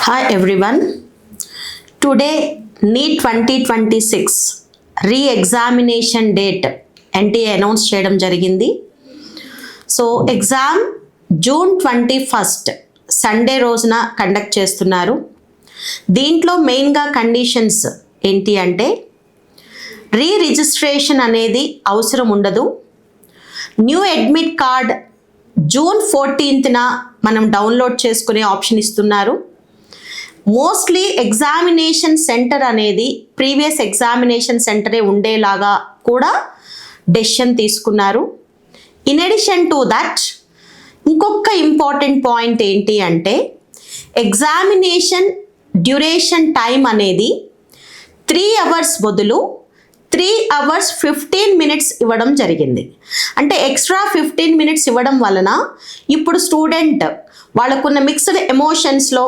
Hi everyone. Today NEET 2026 re-examination date NTA announce చేయడం జరిగింది. So exam June 21 Sunday రోజున conduct చేస్తున్నారు. దీంట్లో మెయిన్గా కండిషన్స్ ఏంటి అంటే రిజిస్ట్రేషన్ అనేది అవసరం ఉండదు. న్యూ అడ్మిట్ కార్డ్ జూన్ 14న మనం డౌన్లోడ్ చేసుకునే ఆప్షన్ ఇస్తున్నారు. మోస్ట్లీ ఎగ్జామినేషన్ సెంటర్ అనేది ప్రీవియస్ ఎగ్జామినేషన్ సెంటరే ఉండేలాగా కూడా డెసిషన్ తీసుకున్నారు. ఇన్ అడిషన్ టు దట్ ఇంకొక ఇంపార్టెంట్ పాయింట్ ఏంటి అంటే ఎగ్జామినేషన్ డ్యూరేషన్ టైం అనేది 3 hours బదులు 3 hours 15 minutes ఇవ్వడం జరిగింది. అంటే ఎక్స్ట్రా 15 minutes ఇవ్వడం వలన ఇప్పుడు స్టూడెంట్ వాళ్ళకున్న మిక్స్డ్ ఎమోషన్స్లో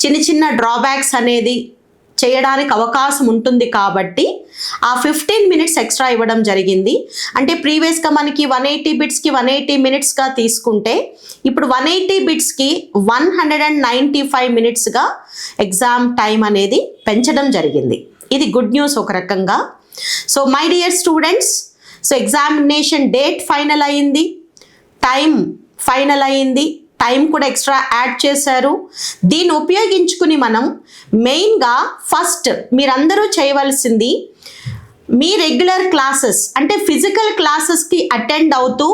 చిన్న చిన్న డ్రాబ్యాక్స్ అనేది చేయడానికి అవకాశం ఉంటుంది కాబట్టి ఆ 15 minutes ఎక్స్ట్రా ఇవ్వడం జరిగింది. అంటే ప్రీవియస్గా మనకి 180 బిట్స్కి 180 minutesగా తీసుకుంటే ఇప్పుడు 180 బిట్స్కి 195 minutesగా ఎగ్జామ్ టైం అనేది పెంచడం జరిగింది. ఇది గుడ్ న్యూస్ ఒక రకంగా. So my dear students, so examination date final అయ్యింది, టైం ఫైనల్ అయ్యింది, టైం కూడా ఎక్స్ట్రా యాడ్ చేశారు. దీన్ని ఉపయోగించుకుని మనం మెయిన్గా ఫస్ట్ మీరందరూ చేయవలసింది మీ రెగ్యులర్ క్లాసెస్ అంటే ఫిజికల్ క్లాసెస్కి అటెండ్ అవుతూ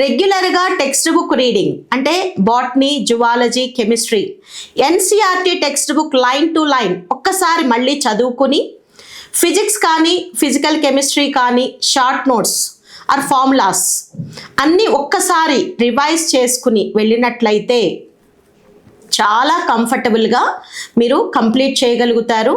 రెగ్యులర్గా టెక్స్ట్ బుక్ రీడింగ్ అంటే botany, zoology, chemistry, NCERT text book line to line ఒక్కసారి మళ్ళీ చదువుకుని ఫిజిక్స్ కానీ ఫిజికల్ కెమిస్ట్రీ కానీ షార్ట్ నోట్స్ ఆర్ ఫార్ములాస్ అన్నీ ఒక్కసారి రివైజ్ చేసుకుని వెళ్ళినట్లయితే చాలా కంఫర్టబుల్గా మీరు కంప్లీట్ చేయగలుగుతారు.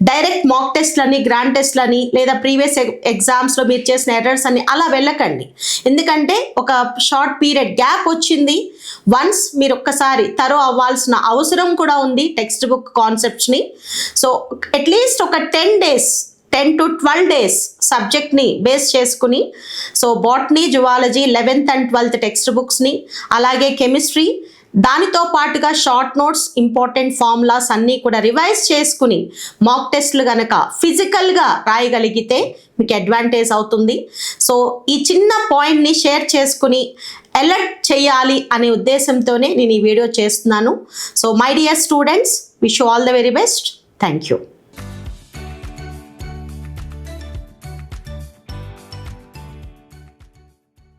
డైరెక్ట్ మాక్ టెస్ట్లని, గ్రాండ్ టెస్ట్లని లేదా ప్రీవియస్ ఎగ్జామ్స్లో మీరు చేసిన ఎర్రర్స్ అని అలా వెళ్ళకండి. ఎందుకంటే ఒక షార్ట్ పీరియడ్ గ్యాప్ వచ్చింది. వన్స్ మీరు ఒక్కసారి తరో అవ్వాల్సిన అవసరం కూడా ఉంది టెక్స్ట్ బుక్ కాన్సెప్ట్స్ని. సో అట్లీస్ట్ ఒక 10 to 12 days సబ్జెక్ట్ని బేస్ చేసుకుని so botany, zoology 11th and 12th text బుక్స్ని, అలాగే కెమిస్ట్రీ, దానితో పాటుగా షార్ట్ నోట్స్, ఇంపార్టెంట్ ఫార్ములాస్ అన్నీ కూడా రివైజ్ చేసుకుని మాక్ టెస్ట్లు కనుక ఫిజికల్గా రాయగలిగితే మీకు అడ్వాంటేజ్ అవుతుంది. సో ఈ చిన్న పాయింట్ని షేర్ చేసుకుని అలర్ట్ చేయాలి అనే ఉద్దేశంతోనే నేను ఈ వీడియో చేస్తున్నాను. So my dear students, wish you all the very best. Thank you.